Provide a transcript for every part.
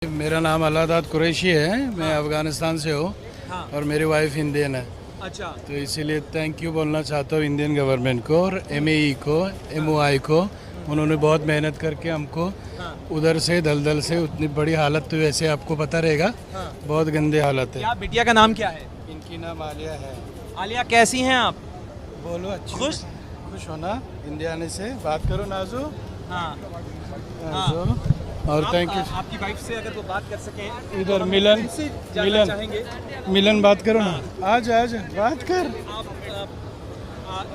मेरा नाम अलादाद कुरैशी है। मैं अफ़गानिस्तान से हूँ। हाँ। और मेरी वाइफ इंडियन है। अच्छा। तो इसीलिए थैंक यू बोलना चाहता हूँ इंडियन गवर्नमेंट को और MAE को, MOI को। उन्होंने बहुत मेहनत करके हमको हाँ। उधर से दलदल से उतनी बड़ी हालत, तो वैसे आपको पता रहेगा। हाँ। बहुत गंदे हालत है। क्या बिटिया का नाम क्या है? इनकी नाम आलिया है। आलिया, कैसी हैं आप? बोलो अच्छी खुश? खुश होना इंडिया आने से। बात करो नाजू। हाँ। नाजू। और थैंक यू। आपकी वाइफ से अगर वो बात कर सकें इधर मिलन, इनसे जानना मिलन चाहेंगे। मिलन बात करो ना। आज आज बात कर।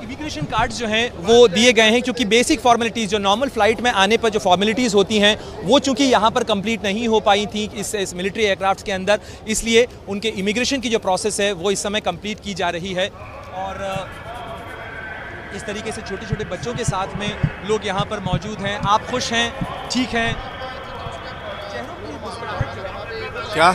इमिग्रेशन कार्ड जो हैं वो दिए गए हैं क्योंकि बेसिक फॉर्मेलिटीज़ जो नॉर्मल फ़्लाइट में आने पर जो फॉर्मेलिटीज़ होती हैं वो चूंकि यहाँ पर कंप्लीट नहीं हो पाई थी इस मिलिट्री एयरक्राफ्ट के अंदर, इसलिए उनके इमिग्रेशन की जो प्रोसेस है वो इस समय कंप्लीट की जा रही है। और इस तरीके से छोटे छोटे बच्चों के साथ में लोग यहाँ पर मौजूद हैं। आप खुश हैं? ठीक हैं? क्या?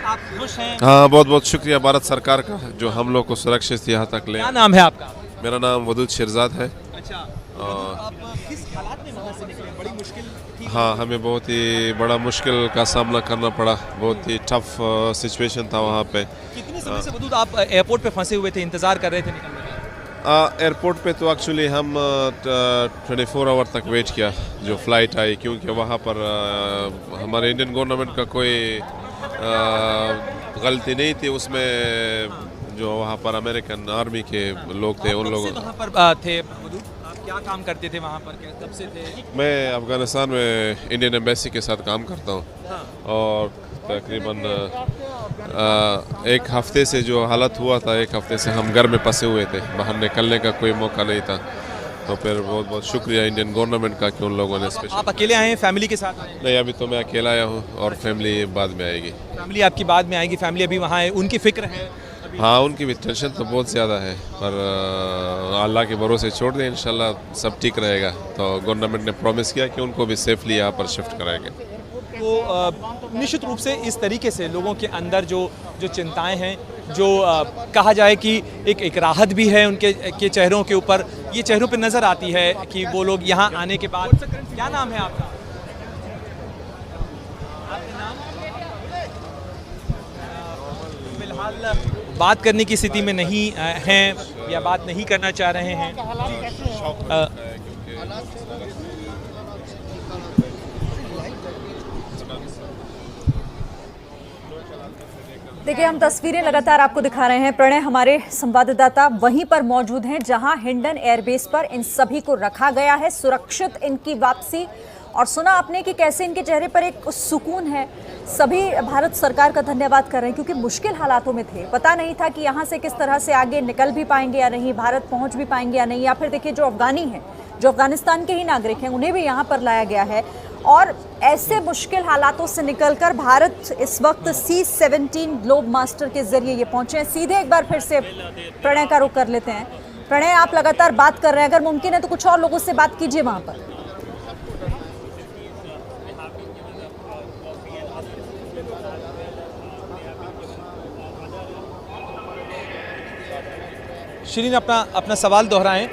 आप खुश हैं? हाँ, बहुत बहुत शुक्रिया भारत सरकार का जो हम लोग को सुरक्षित यहाँ तक ले। क्या नाम है आपका? मेरा नाम वदूद शिरजाद है। अच्छा। तो आप किस हालात में वहाँ से निकले? बड़ी मुश्किल थी? हाँ, हमें बहुत ही बड़ा मुश्किल का सामना करना पड़ा। बहुत ही टफ सिचुएशन था वहाँ पे। कितने समय से वदूद आप एयरपोर्ट पे फंसे हुए थे, इंतजार कर रहे थे निकलने का? एयरपोर्ट पे तो एक्चुअली हम 24 आवर तक वेट किया जो फ़्लाइट आई, क्योंकि वहाँ पर हमारे इंडियन गवर्नमेंट का कोई गलती नहीं थी उसमें। जो वहाँ पर अमेरिकन आर्मी के लोग थे, उन लोगों वहाँ पर थे वदूद? आप क्या काम करते थे वहाँ पर? कब से थे? मैं अफ़गानिस्तान में इंडियन एम्बेसी के साथ काम करता हूँ। हाँ। और तकरीबन एक हफ्ते से जो हालत हुआ था, एक हफ्ते से हम घर में फंसे हुए थे, बाहर निकलने का कोई मौका नहीं था। तो फिर बहुत बहुत शुक्रिया इंडियन गवर्नमेंट का कि उन लोगों ने स्पेशल। आप अकेले आए हैं, फैमिली के साथ आए हैं? नहीं, अभी तो मैं अकेला आया हूँ और फैमिली बाद में आएगी। फैमिली आपकी बाद में आएगी, फैमिली अभी वहाँ है, उनकी फिक्र है? हाँ, उनकी भी टेंशन तो बहुत ज़्यादा है, पर अल्लाह के भरोसे छोड़ दें, इंशाल्लाह सब ठीक रहेगा। तो गवर्नमेंट ने प्रॉमिस किया कि उनको भी सेफली यहाँ पर शिफ्ट कराएंगे। तो निश्चित रूप से इस तरीके से लोगों के अंदर जो चिंताएं हैं, जो कहा जाए कि एक राहत भी है उनके चेहरों के ऊपर, ये चेहरों पे नज़र आती है कि वो लोग यहाँ आने के बाद। क्या नाम है आपका? फिलहाल बात करने की स्थिति में नहीं हैं या बात नहीं करना चाह रहे हैं। देखिए, हम तस्वीरें लगातार आपको दिखा रहे हैं। प्रणय हमारे संवाददाता वहीं पर मौजूद हैं जहां हिंडन एयरबेस पर इन सभी को रखा गया है, सुरक्षित इनकी वापसी। और सुना आपने कि कैसे इनके चेहरे पर एक सुकून है। सभी भारत सरकार का धन्यवाद कर रहे हैं क्योंकि मुश्किल हालातों में थे, पता नहीं था कि यहाँ से किस तरह से आगे निकल भी पाएंगे या नहीं, भारत पहुँच भी पाएंगे या नहीं। या फिर देखिए, जो अफगानी हैं, जो अफगानिस्तान के ही नागरिक हैं, उन्हें भी यहाँ पर लाया गया है। और ऐसे मुश्किल हालातों से निकलकर भारत इस वक्त C-17 ग्लोब मास्टर के जरिए ये पहुंचे हैं। सीधे एक बार फिर से प्रणय का रुख कर लेते हैं। प्रणय, आप लगातार बात कर रहे हैं, अगर मुमकिन है तो कुछ और लोगों से बात कीजिए वहां पर। शिरीन, अपना सवाल दोहराएं।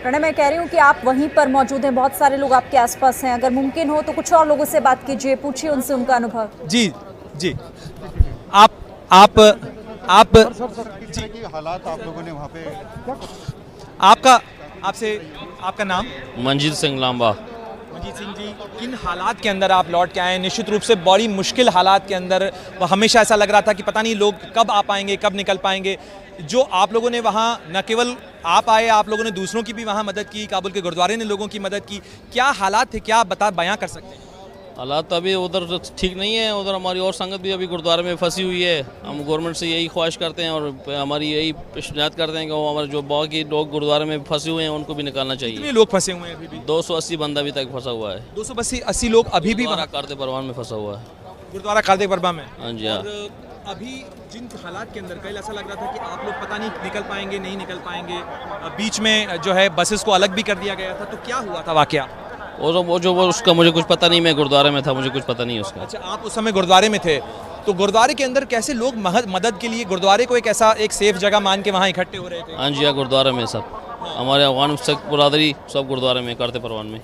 प्रणय, मैं कह रही हूँ कि आप वहीं पर मौजूद हैं, बहुत सारे लोग आपके आसपास हैं, अगर मुमकिन हो तो कुछ और लोगों से बात कीजिए, पूछिए उनसे उनका अनुभव। जी जी, आप जी, हालात आप लोगों ने वहाँ पे आपका नाम? मंजीत सिंह लांबा। मंजीत सिंह जी, किन हालात के अंदर आप लौट के आए? निश्चित रूप से बड़ी मुश्किल हालात के अंदर। हमेशा ऐसा लग रहा था कि पता नहीं लोग कब आ पाएंगे, कब निकल पाएंगे। जो आप लोगों ने वहाँ, न केवल आप आए, आप लोगों ने दूसरों की भी वहाँ मदद की, काबुल के गुरुद्वारे ने लोगों की मदद की। क्या हालात थे, क्या बयां कर सकते हैं? हालात अभी उधर ठीक नहीं है। उधर हमारी और संगत भी अभी गुरुद्वारे में फंसी हुई है। हम गवर्नमेंट से यही ख्वाहिश करते हैं और हमारी यही पेशनजात करते हैं कि वो हमारे जो बाकी लोग गुरुद्वारे में फंसे हुए हैं उनको भी निकालना चाहिए। कितने लोग फंसे हुए हैं अभी भी? 280 बंदा अभी तक फंसा हुआ है। 280 लोग अभी भी वहाँ कारते परवान में फंसा हुआ है, गुरुद्वारा कादे परबा में। हाँ जी, हाँ। और अभी जिन हालात के अंदर कल ऐसा लग रहा था कि आप लोग पता नहीं निकल पाएंगे, नहीं निकल पाएंगे, बीच में जो है बसेस को अलग भी कर दिया गया था, तो क्या हुआ था वाकया? वो उसका मुझे कुछ पता नहीं, मैं गुरुद्वारे में था, मुझे कुछ पता नहीं उसका। अच्छा, आप उस समय गुरुद्वारे में थे, तो गुरुद्वारे के अंदर कैसे लोग मदद के लिए गुरुद्वारे को एक सेफ जगह मान के वहाँ इकट्ठे हो रहे थे? हाँ जी, हाँ, गुरुद्वारे में सब हमारे अफगान सिख बरादरी सब गुरुद्वारे में करते परवान में।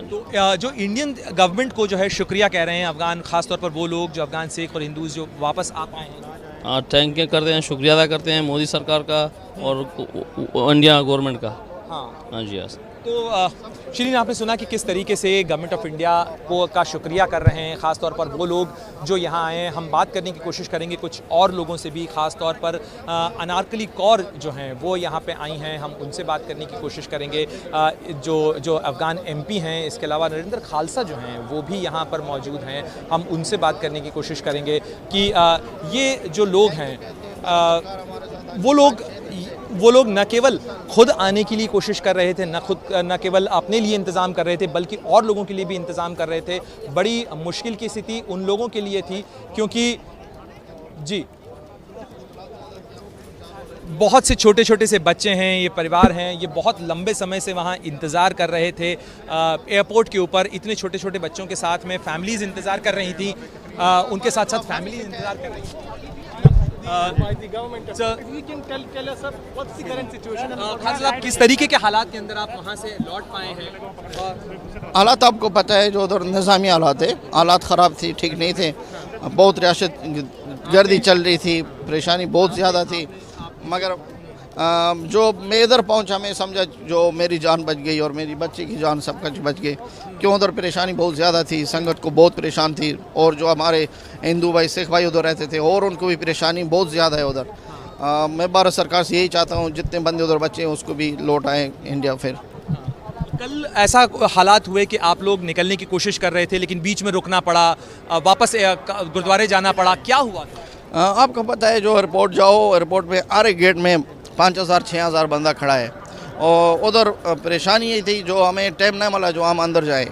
तो जो इंडियन गवर्नमेंट को जो है शुक्रिया कह रहे हैं अफगान, खास तौर पर वो लोग जो अफगान सिख और हिंदूज जो वापस आ पाए हैं। थैंक यू करते हैं, शुक्रिया अदा करते हैं मोदी सरकार का और इंडिया गवर्नमेंट का। हाँ जी। तो शिरीन, आपने सुना कि किस तरीके से गवर्नमेंट ऑफ इंडिया को का शुक्रिया कर रहे हैं ख़ास तौर पर वो लोग जो यहाँ आए हैं। हम बात करने की कोशिश करेंगे कुछ और लोगों से भी, ख़ास तौर पर अनारकली कौर जो हैं वो यहाँ पे आई हैं, हम उनसे बात करने की कोशिश करेंगे। जो अफ़गान MP हैं, इसके अलावा नरेंद्र खालसा जो हैं वो भी यहाँ पर मौजूद हैं, हम उनसे बात करने की कोशिश करेंगे कि ये जो लोग हैं वो लोग न केवल खुद आने के लिए कोशिश कर रहे थे, न केवल अपने लिए इंतज़ाम कर रहे थे, बल्कि और लोगों के लिए भी इंतज़ाम कर रहे थे। बड़ी मुश्किल की स्थिति उन लोगों के लिए थी क्योंकि जी बहुत से छोटे छोटे से बच्चे हैं, ये परिवार हैं, ये बहुत लंबे समय से वहाँ इंतज़ार कर रहे थे। एयरपोर्ट के ऊपर इतने छोटे छोटे बच्चों के साथ में फैमिलीज़ इंतज़ार कर रही थी, उनके साथ साथ फैमिलीज़ इंतज़ार कर रही थी। आप किस तरीके के हालात के अंदर आप वहाँ से लौट पाए हैं? हालात आपको पता है, जो उधर निज़ामी हालात है, हालात ख़राब थी, ठीक नहीं थे। बहुत रियासत गर्दी चल रही थी, परेशानी बहुत ज़्यादा थी। मगर जो मैं इधर पहुंचा, मैं समझा जो मेरी जान बच गई और मेरी बच्ची की जान सब कुछ बच गई। क्यों उधर परेशानी बहुत ज़्यादा थी, संगत को बहुत परेशान थी, और जो हमारे हिंदू भाई सिख भाई उधर रहते थे और उनको भी परेशानी बहुत ज़्यादा है उधर। मैं भारत सरकार से यही चाहता हूँ जितने बंदे उधर बचे हैं उसको भी लौट आएँ इंडिया। फिर कल ऐसा हालात हुए कि आप लोग निकलने की कोशिश कर रहे थे लेकिन बीच में रुकना पड़ा, वापस गुरुद्वारे जाना पड़ा, क्या हुआ? आपको पता है, जो एयरपोर्ट जाओ, एयरपोर्ट पे हर एक गेट में 5,000-6,000 बंदा खड़ा है, और उधर परेशानी ये थी जो हमें टाइम नहीं मिला जो हम अंदर जाए।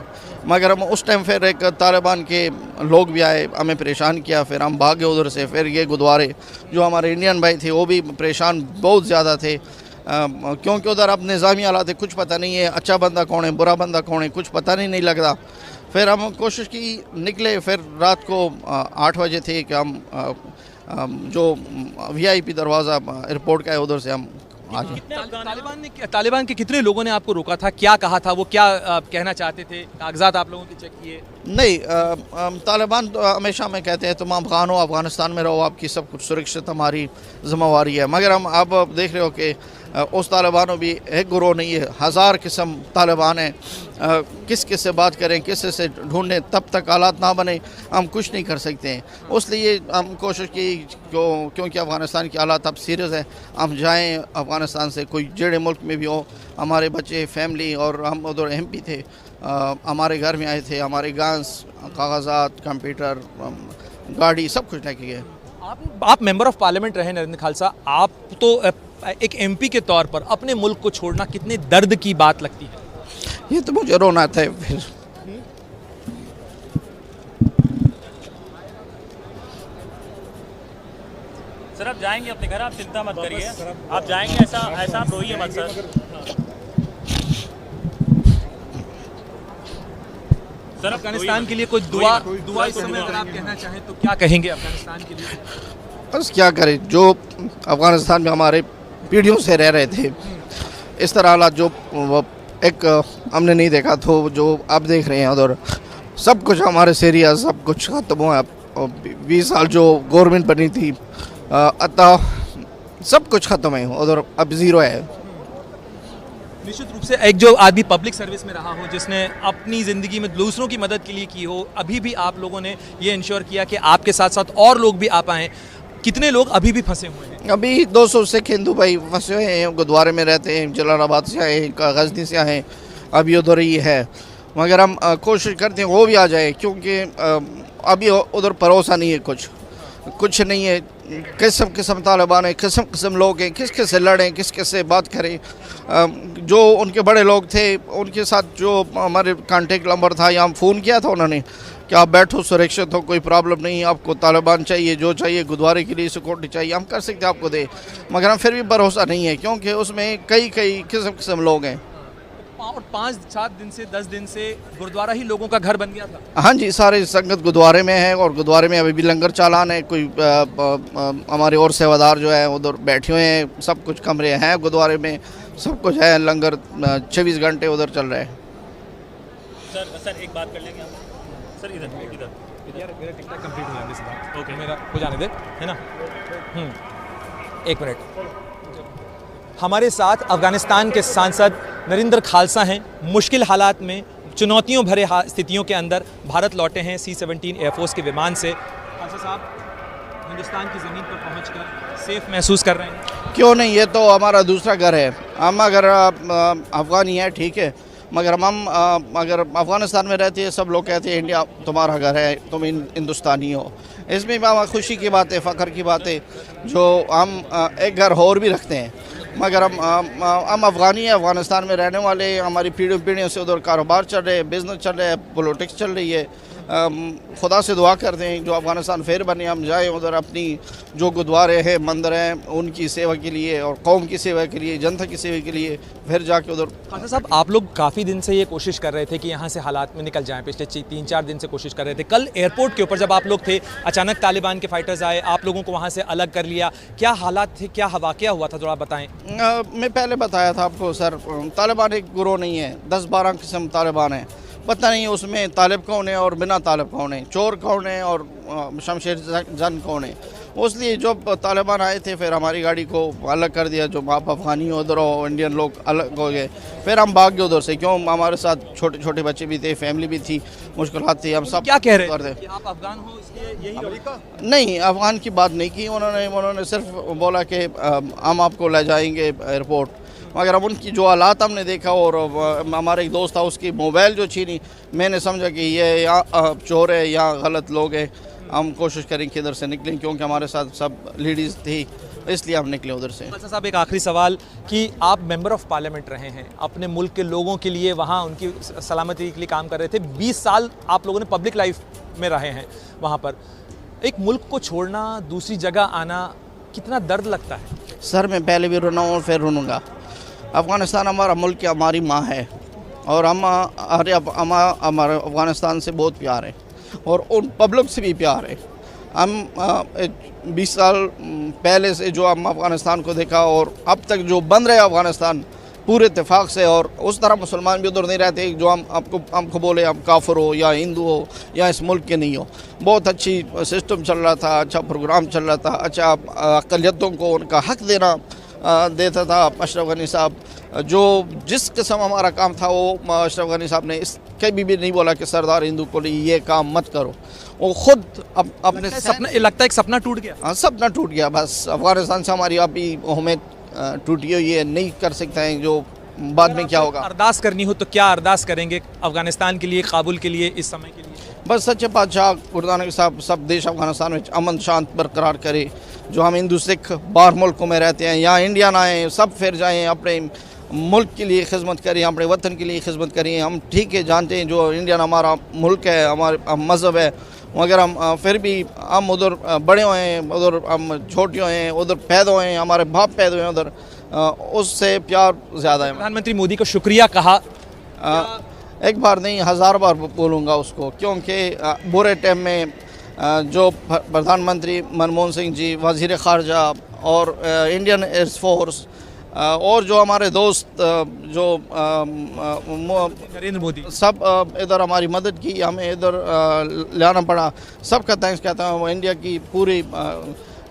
मगर हम उस टाइम फिर एक तालिबान के लोग भी आए, हमें परेशान किया, फिर हम भागे उधर से। फिर ये गुरुद्वारे जो हमारे इंडियन भाई थे वो भी परेशान बहुत ज़्यादा थे, क्योंकि उधर अब निज़ामी हालात है, कुछ पता नहीं है अच्छा बंदा कौन है, बुरा बंदा कौन है, कुछ पता नहीं लगता। फिर हम कोशिश की, निकले। फिर रात को 8 बजे थे कि हम जो VIP दरवाज़ा एयरपोर्ट का है उधर से हम आ जाए। तालिबान के कितने लोगों ने आपको रोका था, क्या कहा था, वो क्या कहना चाहते थे? कागजात आप लोगों के चेक किए? नहीं, तालिबान तो हमेशा में कहते हैं तुम अफगान हो, अफगानिस्तान में रहो, आपकी सब कुछ सुरक्षित हमारी जिम्मेवारी है। मगर हम अब देख रहे हो कि उस तालिबानों भी एक गुरोह नहीं है, 1000 किस्म तालिबान हैं। किस से बात करें, किस से ढूंढें, तब तक हालात ना बने हम कुछ नहीं कर सकते हैं। इसलिए हम कोशिश की, क्योंकि अफ़गानिस्तान की हालात अब सीरियस है, हम जाएं अफ़गानिस्तान से, कोई जेड़े मुल्क में भी हो। हमारे बच्चे, फैमिली, और हम उधर MP थे, हमारे घर में आए थे, हमारे गांस, कागजात, कंप्यूटर, गाड़ी, सब कुछ लेके गए। आप मेंबर ऑफ पार्लियामेंट रहे नरेंद्र खालसा, आप तो एक MP के तौर पर अपने मुल्क को छोड़ना कितने दर्द की बात लगती है? ये तो मुझे रोना था। फिर सर आप जाएंगे अपने घर, आप चिंता मत करिए, आप जाएंगे, ऐसा आप रोइए मत सर। सर अफगानिस्तान के लिए कोई दुआ इस समय अगर आप कहना चाहें तो क्या कहेंगे अफगानिस्तान के लिए? बस क्या करें, जो अफ़गानिस्तान में हमारे पीढ़ियों से रह रहे थे, इस तरह हालात जो एक हमने नहीं देखा, तो जो अब देख रहे हैं उधर सब कुछ हमारे एरिया सब कुछ ख़त्म हुआ है। 20 साल जो गवर्नमेंट बनी थी, अतः सब कुछ ख़त्म है उधर, अब ज़ीरो है। निश्चित रूप से एक जो आदमी पब्लिक सर्विस में रहा हो, जिसने अपनी ज़िंदगी में दूसरों की मदद के लिए की हो, अभी भी आप लोगों ने ये इंश्योर किया कि आपके साथ साथ और लोग भी आ पाएँ। कितने लोग अभी भी फंसे हुए हैं? अभी 200 सिख हिंदू भाई फंसे हुए हैं, गुरुद्वारे में रहते हैं, जलालाबाद से आए, गजनी से आए, अभी उधर ही है। मगर हम कोशिश करते हैं वो भी आ जाए, क्योंकि अभी उधर भरोसा नहीं है, कुछ नहीं है। किस्म तालिबान है, किस्म लोग हैं, किस से लड़ें, किस से बात करें। जो उनके बड़े लोग थे, उनके साथ जो हमारे कांटेक्ट नंबर था, या हम फ़ोन किया था उन्होंने कि आप बैठो, सुरक्षित हो, कोई प्रॉब्लम नहीं, आपको तालिबान चाहिए, जो चाहिए, गुरुद्वारे के लिए सिक्योरिटी चाहिए, हम कर सकते हैं आपको दे। मगर हम फिर भी भरोसा नहीं है, क्योंकि उसमें कई किस्म लोग हैं। और 5-7 दिन से 10 दिन से गुरुद्वारा ही लोगों का घर बन गया था। हाँ जी, सारे संगत गुरुद्वारे में है, और गुरुद्वारे में अभी भी लंगर चालान है। कोई हमारे और सेवादार जो है उधर बैठे हुए हैं, सब कुछ कमरे हैं गुरुद्वारे में, सब कुछ है, लंगर 24 घंटे उधर चल रहा है। सर एक बात कर लेंगे हम सर इधर यार मेरा टिकट कंप्लीट हो जाने से ओके मेरा हो जाने दे है ना। एक मिनट। हमारे साथ अफगानिस्तान के सांसद नरेंद्र खालसा हैं। मुश्किल हालात में, चुनौतियों भरे स्थितियों के अंदर भारत लौटे हैं C-17 एयरफोर्स के विमान से। खालसा साहब, हिंदुस्तान की ज़मीन पर पहुंचकर सेफ महसूस कर रहे हैं? क्यों नहीं, ये तो हमारा दूसरा घर है। हम अगर अफ़गानी है ठीक है, मगर हम अगर अफ़गानिस्तान में रहते हैं, सब लोग कहते हैं इंडिया तुम्हारा घर है, तुम हिंदुस्तानी हो। इसमें भी खुशी की बात है, फ़ख्र की बात है, जो हम एक घर और भी रखते हैं। मगर हम अफ़गानी हैं, अफ़गानिस्तान में रहने वाले, हमारी पीढ़ियों से उधर कारोबार चल रहे हैं, बिज़नेस चल रहा है, पॉलिटिक्स चल रही है। खुदा से दुआ करते हैं जो अफ़गानिस्तान फिर बने, हम जाएँ उधर, अपनी जो गुरुद्वारे हैं, मंदिर हैं, उनकी सेवा के लिए और कौम की सेवा के लिए, जनता की सेवा के लिए फिर जाके उधर। खालसा साहब, आप लोग काफ़ी दिन से ये कोशिश कर रहे थे कि यहाँ से हालात में निकल जाएं, पिछले 3-4 दिन से कोशिश कर रहे थे। कल एयरपोर्ट के ऊपर जब आप लोग थे, अचानक तालिबान के फाइटर्स आए, आप लोगों को वहाँ से अलग कर लिया। क्या हालात थे, क्या वाक़या हुआ था, थोड़ा बताएं। मैं पहले बताया था आपको सर, तालिबान एक गुरोह नहीं है, 10-12 किस्म तालिबान है। पता नहीं उसमें तालिब कौन है और बिना तालिब कौन है, चोर कौन है और शमशेर जंग कौन है। इसलिए जब तालिबान आए थे फिर हमारी गाड़ी को अलग कर दिया, जो आप अफ़गानी हो उधर हो, इंडियन लोग अलग हो गए। फिर हम भाग गए उधर से, क्यों हमारे साथ छोटे छोटे बच्चे भी थे, फैमिली भी थी, मुश्किलात थी। हम सब क्या कह रहे थे कि आप अफ़गान हो इसलिए यही नहीं, अफ़गान की बात नहीं की उन्होंने सिर्फ बोला कि हम आपको ले जाएंगे एयरपोर्ट। मगर अब उनकी जो हालात हमने देखा, और हमारा एक दोस्त था, उसकी मोबाइल जो छीनी, मैंने समझा कि ये या चोर है या गलत लोग हैं। हम कोशिश करें कि इधर से निकलें, क्योंकि हमारे साथ सब लेडीज़ थी, इसलिए हम निकले उधर से। खालसा साहब, एक आखिरी सवाल कि आप मेंबर ऑफ पार्लियामेंट रहे हैं, अपने मुल्क के लोगों के लिए वहाँ उनकी सलामती के लिए काम कर रहे थे। 20 साल आप लोगों ने पब्लिक लाइफ में रहे हैं वहाँ पर। एक मुल्क को छोड़ना, दूसरी जगह आना, कितना दर्द लगता है? सर मैं पहले भी रोना हूँ और फिर रोऊंगा। अफ़गानिस्तान हमारा मुल्क, हमारी माँ है, और हमारे अफ़गानिस्तान से बहुत प्यार है और उन पब्लिक से भी प्यार है। हम 20 साल पहले से जो हम अफ़गानिस्तान को देखा और अब तक जो बन रहे अफ़गानिस्तान पूरे इत्तेफाक से, और उस तरह मुसलमान भी उधर नहीं रहते जो हमको बोले हम काफिर हो या हिंदू हो या इस मुल्क के नहीं हो। बहुत अच्छी सिस्टम चल रहा था, अच्छा प्रोग्राम चल रहा था, अच्छा अक़लियतों को उनका हक देता था अशरफ गनी साहब। जो जिस किस्म हमारा काम था वो अशरफ गनी साहब ने इस कभी भी नहीं बोला कि सरदार हिंदू को ये काम मत करो। वो खुद अपने सपना, लगता है एक सपना टूट गया। हाँ, सपना टूट गया बस। अफ़गानिस्तान से हमारी अभी उम्मीद टूटी हुई है, नहीं कर सकते हैं जो बाद में क्या होगा। अरदास करनी हो तो क्या अरदास करेंगे अफ़गानिस्तान के लिए, काबुल के लिए, इस समय के लिए? बस सच्चे बादशाह गुरुनानक साहब सब देश अफ़गानिस्तान में अमन शांत बरकरार करे। जो हम हिंदू सिख बाहर मुल्कों में रहते हैं या इंडियन आए, सब फिर जाएँ, अपने मुल्क के लिए खिदमत करें, अपने वतन के लिए खिदमत करें। हम ठीक है जानते हैं जो इंडियन हमारा मुल्क है, हमारा मज़हब है, मगर हम फिर भी हम उधर बड़े हुए हैं, उधर हम छोटे हुए हैं, उधर पैदा हुए हैं, हमारे बाप पैदा हुए हैं उधर, उससे प्यार ज़्यादा है। प्रधानमंत्री मोदी को शुक्रिया कहा? एक बार नहीं 1000 बार बोलूँगा उसको, क्योंकि बुरे टाइम में जो प्रधानमंत्री मनमोहन सिंह जी, वज़ीर ख़ारजा और इंडियन एयरफोर्स और जो हमारे दोस्त जो नरेंद्र मोदी, सब इधर हमारी मदद की, हमें इधर लाना पड़ा, सबका थैंक्स कहता हूँ। इंडिया की पूरी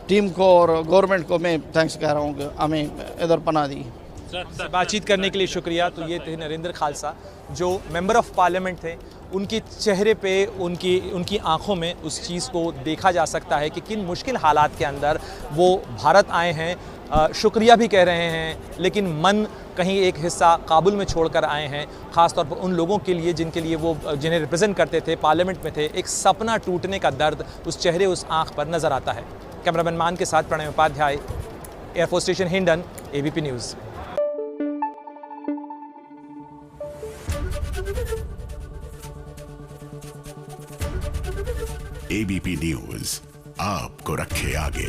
टीम को और गवर्नमेंट को मैं थैंक्स कह रहा हूँ कि हमें इधर पनाह दी। बातचीत करने के लिए शुक्रिया। तो ये थे नरेंद्र खालसा, जो मेंबर ऑफ पार्लियामेंट थे। उनके चेहरे पे, उनकी आंखों में उस चीज़ को देखा जा सकता है कि किन मुश्किल हालात के अंदर वो भारत आए हैं। शुक्रिया भी कह रहे हैं, लेकिन मन कहीं एक हिस्सा काबुल में छोड़कर आए हैं, ख़ास तौर पर उन लोगों के लिए जिन्हें रिप्रेजेंट करते थे, पार्लियामेंट में थे। एक सपना टूटने का दर्द उस चेहरे, उस आँख पर नज़र आता है। कैमरामैन मान के साथ Pranay Upadhyay, air force station Hindon, ABP news. ABP news आपको रखे आगे।